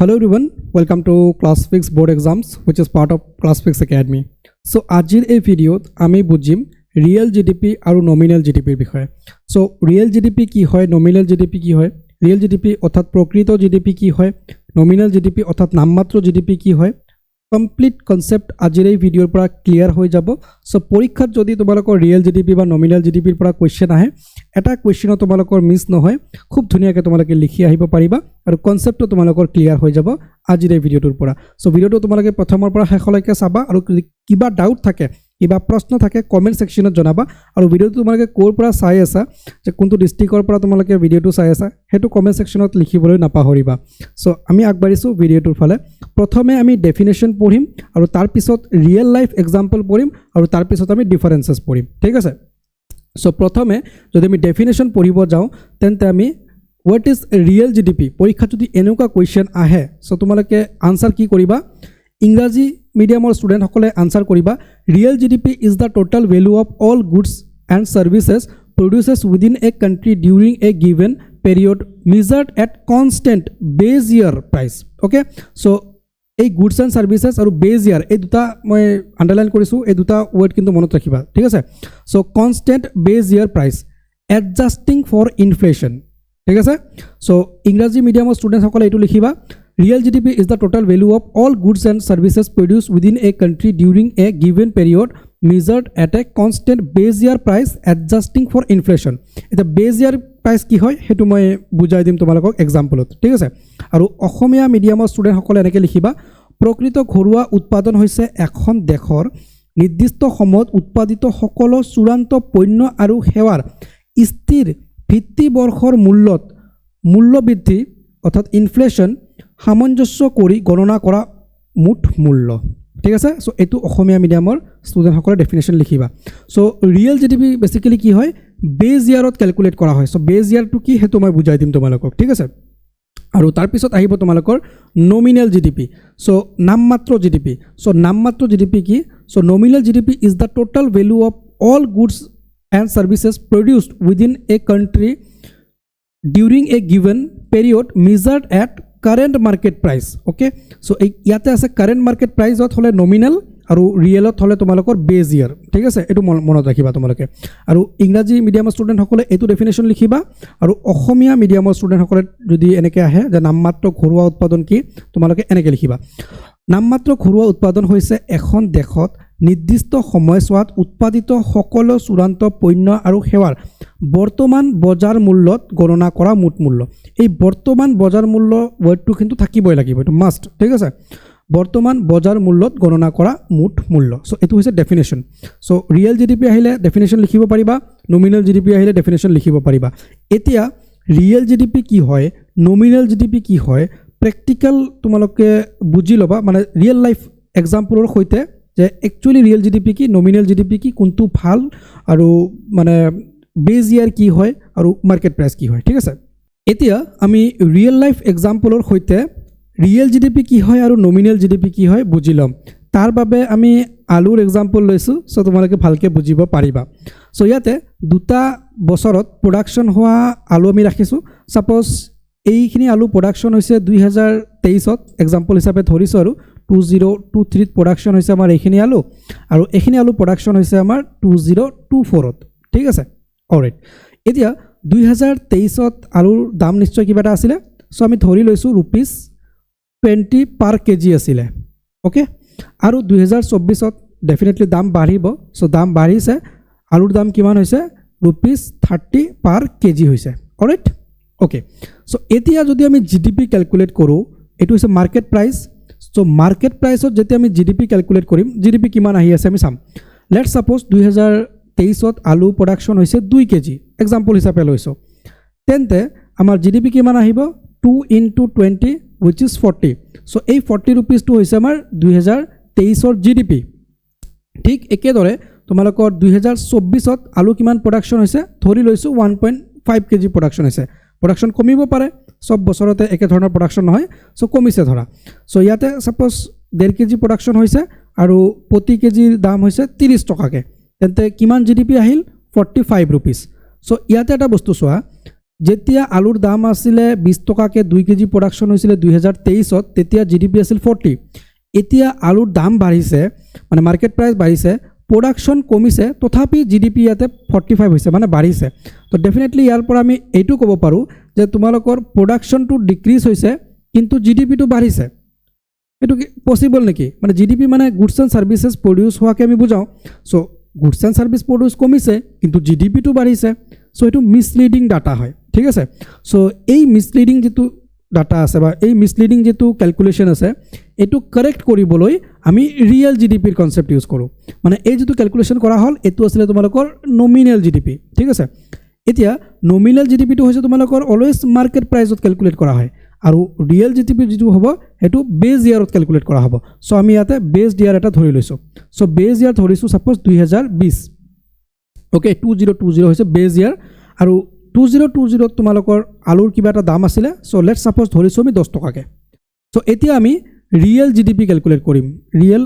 Hello everyone, welcome to ClassFix board exams which is part of ClassFix Academy. So আজিৰ এই ভিডিঅ'ত আমি বুজিম real GDP আৰু nominal জিডিপিৰ বিষয়ে। সো ৰিয়েল জিডিপি কি হয়, নমিনেল জিডিপি কি হয়, ৰিয়েল জিডিপি অৰ্থাৎ প্ৰকৃত জিডিপি কি হয়, নমিনেল জিডিপি অৰ্থাৎ নামমাত্ৰ জিডিপি কি হয়, কমপ্লিট কনসেপ্ট আজিৰ এই ভিডিঅ'ৰ পৰা ক্লিয়াৰ হৈ যাব। সো পৰীক্ষাত যদি তোমালোকৰ ৰিয়েল জিডিপি বা নমিনেল জিডিপিৰ পৰা কোৱেশ্চন আহে, এটা কোৱেশ্চনো তোমালোকৰ মিছ নহয়, খুব ধুনীয়াকৈ তোমালোকে লিখি আহিব পাৰিবা আৰু কনসেপ্টটো তোমালোকৰ ক্লিয়াৰ হৈ যাব আজিৰ এই ভিডিঅ'টোৰ পৰা। সো ভিডিঅ'টো তোমালোকে প্ৰথমৰ পৰা শেষলৈকে চাবা আৰু কিবা ডাউট থাকে, কিবা প্ৰশ্ন থাকে কমেন্ট সেকশনত জনাবা আৰু ভিডিঅ'টো তোমালোকে ক'ৰ পৰা চাই আছা, যে কোনটো ডিস্ট্ৰিক্টৰ পৰা তোমালোকে ভিডিঅ'টো চাই আছা হেতু কমেন্ট সেকশনত লিখিবলৈ নাপাহৰিবা। সো আমি আগবাঢ়িছো ভিডিঅ'টোৰ ফালে। প্ৰথমে আমি ডেফিনেশন পঢ়িম আৰু তাৰ পিছত ৰিয়েল লাইফ এক্সাম্পল পঢ়িম আৰু তাৰ পিছত আমি ডিফাৰেন্সেস পঢ়িম, ঠিক আছে। সো প্ৰথমে যদি আমি ডেফিনেশন পঢ়িব যাওঁ তেন্তে আমি হোৱাট ইজ ৰিয়েল জিডিপি, পৰীক্ষাত যদি এনেকুৱা কুৱেশ্যন আহে সো তোমালোকে আনসাৰ কি কৰিবা, ইংৰাজী মিডিয়ামৰ ষ্টুডেণ্টসকলে আনসাৰ কৰিবা real GDP is the total value of all goods and services produces within a country during a given period measured at constant base year price. Okay, so এই goods and services আৰু base ইয়াৰ এই দুটা মই underline কৰিছোঁ, এই দুটা word কিন্তু মনত ৰাখিবা, ঠিক আছে। So constant base year price এডজাষ্টিং for inflation, ঠিক আছে। সো ইংৰাজী মিডিয়ামৰ ষ্টুডেণ্টসকলে এইটো লিখিবা Real GDP is the total value of all goods and services produced within a country during a given period measured at a constant base year price adjusting for inflation. এটা base year price কি হয় হেতু মই বুজাই দিম তোমালোকক এক্সাম্পলত, ঠিক আছে। আৰু অসমীয়া মিডিয়ামৰ ষ্টুডেণ্টসকলে এনেকৈ লিখিবা প্ৰকৃত ঘৰুৱা উৎপাদন হৈছে এখন দেশৰ নিৰ্দিষ্ট সময়ত উৎপাদিত সকলো চূড়ান্ত পণ্য আৰু সেৱাৰ স্থিৰ ভিত্তিবৰ্ষৰ মূল্য বৃদ্ধি অৰ্থাৎ ইনফ্লেশ্যন সামঞ্জস্য কৰি গণনা কৰা মুঠ মূল্য, ঠিক আছে। সো এইটো অসমীয়া মিডিয়ামৰ ষ্টুডেণ্টসকলে ডেফিনেশ্যন লিখিবা। সো ৰিয়েল জিডিপি বেচিকেলি কি হয়, বেজ ইয়াৰত কেলকুলেট কৰা হয়। সো বেজ ইয়াৰটো কি সেইটো মই বুজাই দিম তোমালোকক, ঠিক আছে। আৰু তাৰপিছত আহিব তোমালোকৰ নমিনেল জিডিপি, সো নামমাত্ৰ জিডিপি। সো নামমাত্ৰ জিডিপি কি, so nominal GDP is the total value of all goods and services produced within a country during a given period measured at current market price. Okay, so এই ইয়াতে আছে current market প্ৰাইজত হ'লে nominal আৰু ৰিয়েলত হ'লে তোমালোকৰ বেজ ইয়াৰ, ঠিক আছে। এইটো মনত ৰাখিবা তোমালোকে। আৰু ইংৰাজী মিডিয়ামৰ ষ্টুডেণ্টসকলে এইটো ডেফিনেশ্যন লিখিবা আৰু অসমীয়া মিডিয়ামৰ ষ্টুডেণ্টসকলে যদি এনেকৈ আহে যে নামমাত্ৰ ঘৰুৱা উৎপাদন কি, তোমালোকে এনেকৈ লিখিবা নামমাত্ৰ ঘৰুৱা উৎপাদন হৈছে এখন দেশত নিৰ্দিষ্ট সময়ছোৱাত উৎপাদিত সকলো চূড়ান্ত পণ্য আৰু সেৱাৰ বৰ্তমান বজাৰ মূল্যত গণনা কৰা মুঠ মূল্য। এই বৰ্তমান বজাৰ মূল্য ৱৰ্ডটো কিন্তু থাকিবই লাগিব, এইটো মাষ্ট, ঠিক আছে। বৰ্তমান বজাৰ মূল্যত গণনা কৰা মুঠ মূল্য। সো এইটো হৈছে ডেফিনেশ্যন। সো ৰিয়েল জিডিপি আহিলে ডেফিনেশ্যন লিখিব পাৰিবা, নমিনেল জিডিপি আহিলে ডেফিনেশ্যন লিখিব পাৰিবা। এতিয়া ৰিয়েল জিডিপি কি হয়, নমিনেল জিডিপি কি হয়, প্ৰেক্টিকেল তোমালোকে বুজি ল'বা, মানে ৰিয়েল লাইফ এক্সাম্পলৰ সৈতে যে একচুৱেলি ৰিয়েল জিডিপি কি, নমিনেল জিডিপি কি, কোনটো ভাল আৰু মানে বেজ ইয়াৰ কি হয় আৰু মাৰ্কেট প্ৰাইচ কি হয়, ঠিক আছে। এতিয়া আমি ৰিয়েল লাইফ এক্সাম্পলৰ সৈতে ৰিয়েল জিডিপি কি হয় আৰু নমিনেল জিডিপি কি হয় বুজি ল'ম। তাৰ বাবে আমি আলুৰ এক্সাম্পল লৈছোঁ, চ' তোমালোকে ভালকৈ বুজিব পাৰিবা। চ' ইয়াতে দুটা বছৰত প্ৰডাকশ্যন হোৱা আলু আমি ৰাখিছোঁ। ছাপ'জ এইখিনি আলু প্ৰডাকশ্যন হৈছে 2023ত এক্সাম্পল হিচাপে ধৰিছোঁ, আৰু 2023ত প্ৰডাকশ্যন হৈছে আমাৰ এইখিনি আলু, আৰু এইখিনি আলু প্ৰডাকশ্যন হৈছে আমাৰ 2024ত, ঠিক আছে। অলৰাইট, এতিয়া 2023ত আলুৰ দাম নিশ্চয় কিবা এটা আছিলে, চ' আমি ধৰি লৈছোঁ ₹20 পাৰ কেজি আছিলে। অ'কে, আৰু 2024ত ডেফিনেটলি দাম বাঢ়িব। চ' দাম বাঢ়িছে, আলুৰ দাম কিমান হৈছে, ₹30 পাৰ কেজি হৈছে। Alright, okay. চ' এতিয়া যদি আমি জিডিপি কেলকুলেট কৰোঁ, এইটো হৈছে মাৰ্কেট প্ৰাইচ। চ' মাৰ্কেট প্ৰাইচত যেতিয়া আমি জিডিপি কেলকুলেট কৰিম, জিডিপি কিমান আহি আছে আমি চাম। লেট ছাপ'জ 2023ত আলু প্ৰডাকশ্যন হৈছে 2 কেজি, এক্সাম্পল হিচাপে লৈছোঁ, তেন্তে আমাৰ জিডিপি কিমান আহিব, 2 × 20 which is 40। চ' এই 40 ৰুপিজটো হৈছে আমাৰ 2023ৰ জিডিপি। ঠিক একেদৰে তোমালোকৰ 2024ত আলু কিমান প্ৰডাকশ্যন হৈছে, ধৰি লৈছোঁ 1.5 কেজি প্ৰডাকশ্যন হৈছে। প্ৰডাকশ্যন কমিব পাৰে, চব বছৰতে একেধৰণৰ প্ৰডাকশ্যন নহয়, চ' কমিছে ধৰা। চ' ইয়াতে ছাপ'জ 1.5 কেজি প্ৰডাকশ্যন হৈছে আৰু প্ৰতি কেজিৰ দাম হৈছে 30 টকাকৈ, তেন্তে কিমান জিডিপি আহিল, 45 ৰুপিজ। চ' ইয়াতে এটা বস্তু চোৱা, যেতিয়া আলুৰ দাম আছিলে 20 টকাকৈ 2 কেজি প্ৰডাকশ্যন হৈছিলে 2023ত, তেতিয়া GDP আছিল 40। এতিয়া আলুৰ দাম বাঢ়িছে, মানে মাৰ্কেট প্ৰাইচ বাঢ়িছে, প্ৰডাকশ্যন কমিছে, তথাপি GDP ইয়াতে 45 হৈছে, মানে বাঢ়িছে। তো ডেফিনেটলি ইয়াৰ পৰা আমি এইটো ক'ব পাৰোঁ যে তোমালোকৰ প্ৰডাকশ্যনটো ডিক্ৰিজ হৈছে কিন্তু GDPটো বাঢ়িছে। এইটো কি পচিবল নেকি? মানে GDP মানে গুডছ এণ্ড ছাৰ্ভিচেছ প্ৰডিউচ হোৱাকৈ আমি বুজাওঁ। চ' গুডছ এণ্ড ছাৰ্ভিচ প্ৰডিউচ কমিছে কিন্তু GDPটো বাঢ়িছে। চ' এইটো মিছলিডিং ডাটা হয়, ঠিক আছে। চ' এই মিছলিডিং যিটো ডাটা আছে বা এই মিছলিডিং যিটো কেলকুলেশ্যন আছে, এইটো কাৰেক্ট কৰিবলৈ আমি ৰিয়েল GDPৰ কনচেপ্ট ইউজ কৰোঁ। মানে এই যিটো কেলকুলেশ্যন কৰা হ'ল এইটো আছিলে তোমালোকৰ নমিনেল GDP, ঠিক আছে। এতিয়া নমিনেল GDPটো হৈছে তোমালোকৰ অলৱেজ মাৰ্কেট প্ৰাইচত কেলকুলেট কৰা হয়, আৰু ৰিয়েল GDP যিটো হ'ব সেইটো বেজ ইয়াৰত কেলকুলেট কৰা হ'ব। চ' আমি ইয়াতে বেজ ইয়াৰ এটা ধৰি লৈছোঁ। চ' বেজ ইয়াৰ ধৰিছোঁ ছাপ'জ 2020, অ'কে, 2020 হৈছে বেজ ইয়াৰ, আৰু 2020ত তোমালোকৰ আলুৰ কিবা এটা দাম আছিলে। চ' লেটছ ছাপ'জ ধৰিছোঁ আমি 10 টকাকৈ। চ' এতিয়া আমি ৰিয়েল GDP কেলকুলেট কৰিম, ৰিয়েল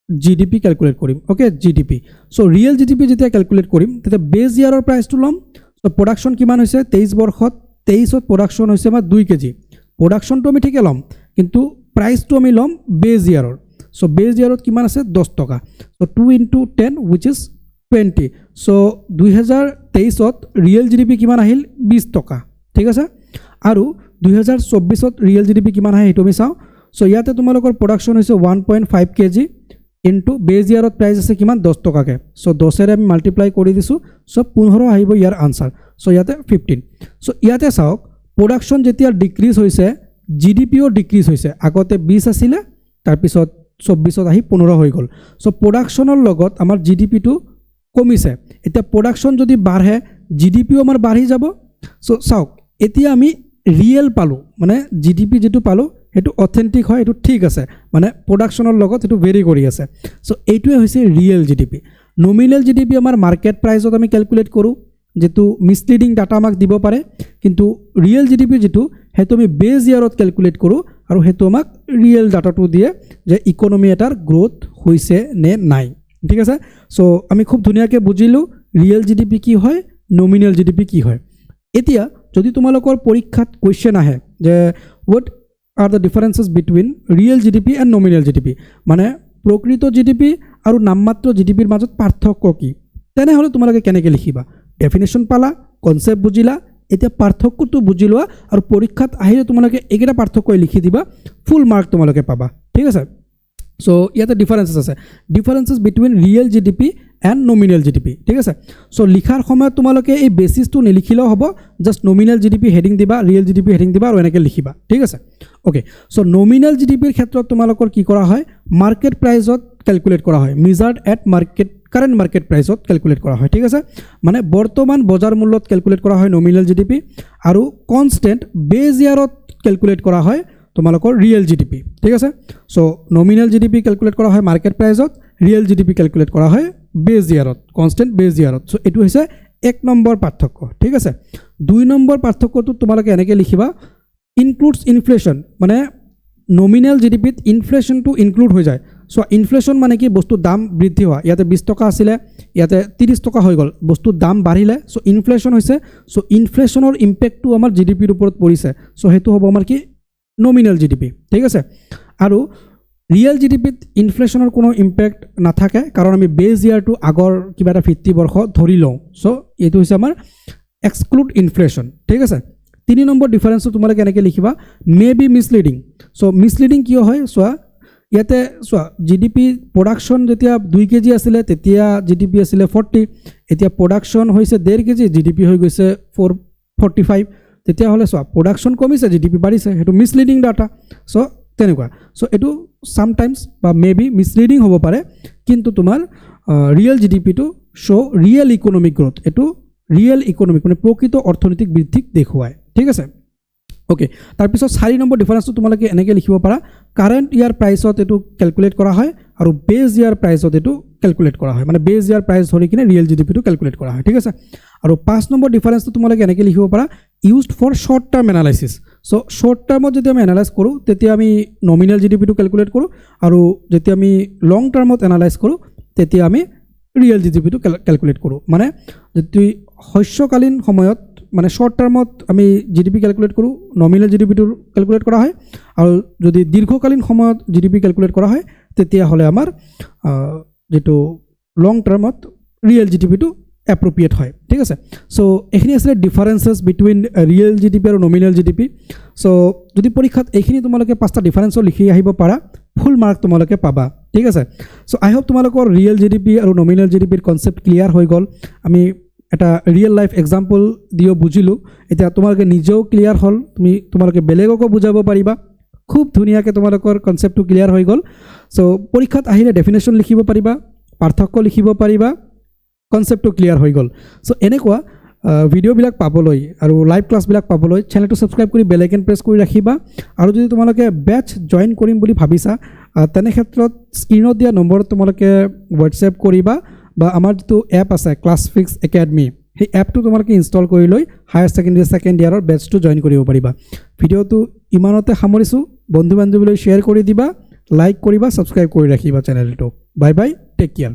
GDP কেলকুলেট কৰিম, অ'কে, GDP। চ' ৰিয়েল GDP যেতিয়া কেলকুলেট কৰিম তেতিয়া বেজ ইয়াৰৰ প্ৰাইচটো ল'ম। চ' প্ৰডাকশ্যন কিমান হৈছে 23 বৰ্ষত, 23ত প্ৰডাকশ্যন হৈছে আমাৰ 2 কেজি। প্ৰডাকশ্যনটো আমি ঠিকে ল'ম কিন্তু প্ৰাইচটো আমি ল'ম বেজ ইয়াৰৰ। চ' বেজ ইয়াৰত কিমান আছে 10 টকা। So' 2 × 10 which is 20। চ' 2023ত ৰিয়েল GDP কিমান আহিল 20 টকা, ঠিক আছে। আৰু 2024ত ৰিয়েল GDP কিমান আহে সেইটো আমি চাওঁ। চ' ইয়াতে তোমালোকৰ প্ৰডাকশ্যন হৈছে 1.5 কেজি ইনটু বেজ ইয়াৰত প্ৰাইচ আছে কিমান 10 টকাকৈ। চ' 10ৰে আমি মাল্টিপ্লাই কৰি দিছোঁ। চ' 15 আহিব ইয়াৰ আনচাৰ। চ' ইয়াতে 15। চ' ইয়াতে চাওক প্ৰডাকশ্যন যেতিয়া ডিক্ৰিজ হৈছে GDPও ডিক্ৰিজ হৈছে। আগতে 20 আছিলে, তাৰপিছত 24ত আহি 15 হৈ গ'ল। চ' প্ৰডাকশ্যনৰ লগত আমাৰ GDPটো কমিছে। এতিয়া প্ৰডাকশ্যন যদি বাঢ়ে GDPও আমাৰ বাঢ়ি যাব। চ' চাওক এতিয়া আমি ৰিয়েল পালোঁ, মানে GDP যিটো পালোঁ সেইটো অথেণ্টিক হয়, এইটো ঠিক আছে, মানে প্ৰডাকশ্যনৰ লগত সেইটো ভেৰি কৰি আছে। চ' এইটোৱে হৈছে ৰিয়েল GDP। নমিনেল GDP আমাৰ মাৰ্কেট প্ৰাইচত আমি কেলকুলেট কৰোঁ, যিটো মিছলিডিং ডাটা আমাক দিব পাৰে, কিন্তু ৰিয়েল GDP যিটো সেইটো আমি বেজ ইয়াৰত কেলকুলেট কৰোঁ, আৰু সেইটো আমাক ৰিয়েল ডাটাটো দিয়ে যে ইকনমি এটাৰ গ্ৰ'থ হৈছে নে নাই, ঠিক আছে। চ' আমি খুব ধুনীয়াকৈ বুজিলোঁ ৰিয়েল GDP কি হয়, নমিনেল GDP কি হয়। এতিয়া যদি তোমালোকৰ পৰীক্ষাত কুৱেশ্যন আহে যে what are the differences between real GDP and nominal GDP, মানে প্ৰকৃত GDP আৰু নামমাত্ৰ GDPৰ মাজত পাৰ্থক্য কি, তেনেহ'লে তোমালোকে কেনেকৈ লিখিবা? ডেফিনেশ্যন পালা, কনচেপ্ট বুজিলা, এতিয়া পাৰ্থক্যটো বুজি লোৱা, আৰু পৰীক্ষাত আহিলে তোমালোকে এইকেইটা পাৰ্থক্য লিখি দিবা, ফুল মাৰ্ক তোমালোকে পাবা, ঠিক আছে। চ' ইয়াতে ডিফাৰেঞ্চেছ আছে, differences between real GDP and nominal GDP, ঠিক আছে। চ' লিখাৰ সময়ত তোমালোকে এই বেচিছটো নিলিখিলেও হ'ব, জাষ্ট নমিনেল GDP হেডিং দিবা, ৰিয়েল GDP হেডিং দিবা, আৰু এনেকৈ লিখিবা, ঠিক আছে। অ'কে, চ' নমিনেল GDPৰ ক্ষেত্ৰত তোমালোকৰ কি কৰা হয়, মাৰ্কেট প্ৰাইচত কেলকুলেট কৰা হয়, মেজাৰ্ড এট কাৰেণ্ট মাৰ্কেট প্ৰাইচত কেলকুলেট কৰা হয়, ঠিক আছে। মানে বৰ্তমান বজাৰ মূল্যত কেলকুলেট কৰা হয় নমিনেল GDP, আৰু কনষ্টেণ্ট বেজ ইয়াৰত কেলকুলেট কৰা হয় তোমালোকৰ ৰিয়েল GDP, ঠিক আছে। চ' নমিনেল GDP কেলকুলেট কৰা হয় মাৰ্কেট প্ৰাইচত, ৰিয়েল GDP কেলকুলেট কৰা হয় বেজ ইয়াৰত, কনষ্টেণ্ট বেজ ইয়াৰত। চ' এইটো হৈছে 1 নম্বৰ পাৰ্থক্য, ঠিক আছে। 2 নম্বৰ পাৰ্থক্যটো তোমালোকে এনেকৈ লিখিবা, ইনক্লুডছ ইনফ্লেশ্যন, মানে নমিনেল GDPত ইনফ্লেশ্যনটো ইনক্লুড হৈ যায়। চ' ইনফ্লেশ্যন মানে কি, বস্তুৰ দাম বৃদ্ধি হোৱা। ইয়াতে 20 টকা আছিলে, ইয়াতে 30 টকা হৈ গ'ল, বস্তুৰ দাম বাঢ়িলে, চ' ইনফ্লেশ্যন হৈছে। চ' ইনফ্লেশ্যনৰ ইম্পেক্টটো আমাৰ GDPৰ ওপৰত পৰিছে। চ' সেইটো হ'ব আমাৰ কি, নমিনেল GDP, ঠিক আছে। আৰু ৰিয়েল GDPত ইনফ্লেশ্যনৰ কোনো ইম্পেক্ট নাথাকে, কাৰণ আমি বেজ ইয়াৰটো আগৰ কিবা এটা 50 বৰ্ষ ধৰি লওঁ। চ' এইটো হৈছে আমাৰ এক্সক্লুড ইনফ্লেশ্যন, ঠিক আছে। 3 নম্বৰ ডিফাৰেঞ্চটো তোমালোকে এনেকৈ লিখিবা, মে বি মিছলিডিং। চ' মিছলিডিং কিয় হয় চোৱা, ইয়াতে চোৱা GDP প্ৰডাকশ্যন যেতিয়া 2 কেজি আছিলে তেতিয়া GDP আছিলে 40, এতিয়া প্ৰডাকশ্যন হৈছে 1.5 কেজি, GDP হৈ গৈছে 445, তেতিয়াহ'লে চোৱা প্ৰডাকশ্যন কমিছে, GDP বাঢ়িছে, সেইটো মিছলিডিং ডাটা। চ' তেনেকুৱা। চ' এইটো চামটাইমছ বা মে বি মিছলিডিং হ'ব পাৰে, কিন্তু তোমাৰ ৰিয়েল GDPটো শ্ব' ৰিয়েল ইকনমিক গ্ৰ'থ, এইটো ৰিয়েল ইকনমিক মানে প্ৰকৃত অৰ্থনৈতিক বৃদ্ধিক দেখুৱায়, ঠিক আছে। অ'কে, তাৰপিছত 4 নম্বৰ ডিফাৰেঞ্চটো তোমালোকে এনেকৈ লিখিব পাৰা, কাৰেণ্ট ইয়াৰ প্ৰাইচত এইটো কেলকুলেট কৰা হয়, আৰু বেজ ইয়াৰ প্ৰাইচত এইটো কেলকুলেট কৰা হয়, মানে বেজ ইয়াৰ প্ৰাইচ ধৰি কিনে ৰিয়েল GDPটো কেলকুলেট কৰা হয়, ঠিক আছে। আৰু 5 নম্বৰ ডিফাৰেঞ্চটো তোমালোকে এনেকৈ লিখিব পাৰা, used for short term analysis. So' short টাৰ্মত যেতিয়া আমি এনালাইজ কৰোঁ তেতিয়া আমি নমিনেল GDPটো কেলকুলেট কৰোঁ, আৰু যেতিয়া আমি লং টাৰ্মত এনালাইজ কৰোঁ তেতিয়া আমি ৰিয়েল GDPটো কেলকুলেট কৰোঁ। মানে যদি শস্যকালীন সময়ত মানে শৰ্ট টাৰ্মত আমি GDP ক্যালকুলেট কৰোঁ, নমিনেল GDPটো ক্যালকুলেট কৰা হয়, আৰু যদি দীৰ্ঘকালীন সময়ত GDP ক্যালকুলেট কৰা হয় তেতিয়াহ'লে আমাৰ যেটো লং টাৰ্মত ৰিয়েল GDPটো এপ্ৰপ্ৰিয়েট হয়। ঠিক আছে, সো এইখিনি আছিলে ডিফাৰেন্সেছ বিটুইন ৰিয়েল GDP আৰু নমিনেল GDP। সো যদি পৰীক্ষাত এইখিনি তোমালোকে 5টা ডিফাৰেন্সও লিখি আহিব পাৰা, ফুল মাৰ্ক তোমালোকে পাবা। ঠিক আছে, সো আই হোপ তোমালোকৰ ৰিয়েল GDP আৰু নমিনেল GDPৰ কনসেপ্ট ক্লিয়াৰ হৈ গ'ল। আমি এটা ৰিয়েল লাইফ এক্সাম্পল দিও বুজিলোঁ, এতিয়া তোমালোকে নিজেও ক্লিয়াৰ হ'ল, তোমালোকে বেলেগকো বুজাব পাৰিবা। খুব ধুনীয়াকৈ তোমালোকৰ কনসেপ্টটো ক্লিয়াৰ হৈ গ'ল। সো পৰীক্ষাত আহিলে ডেফিনেশ্যন লিখিব পাৰিবা, পাৰ্থক্য লিখিব পাৰিবা, কনসেপ্টটো ক্লিয়াৰ হৈ গ'ল। সো এনেকুৱা ভিডিঅ'বিলাক পাবলৈ আৰু লাইভ ক্লাছবিলাক পাবলৈ চেনেলটো ছাবস্ক্ৰাইব কৰি বেল আইকন প্ৰেছ কৰি ৰাখিবা। আৰু যদি তোমালোকে বেটচ জইন কৰিম বুলি ভাবিছা তেনে ক্ষেত্ৰত স্ক্ৰীনত দিয়া নম্বৰত তোমালোকে হোৱাটছএপ কৰিবা, বা আমাৰ যিটো এপ আছে ক্লাছফিক্স একাডেমি, সেই এপটো তোমালোকে ইনষ্টল কৰি লৈ হায়াৰ ছেকেণ্ডেৰী ছেকেণ্ড ইয়াৰৰ বেটচটো জইন কৰিব পাৰিবা। ভিডিঅ'টো ইমানতে সামৰিছোঁ, বন্ধু বান্ধৱীলৈ শ্বেয়াৰ কৰি দিবা, লাইক কৰিবা, ছাবস্ক্ৰাইব কৰি ৰাখিবা চেনেলটো। Bye bye, take care.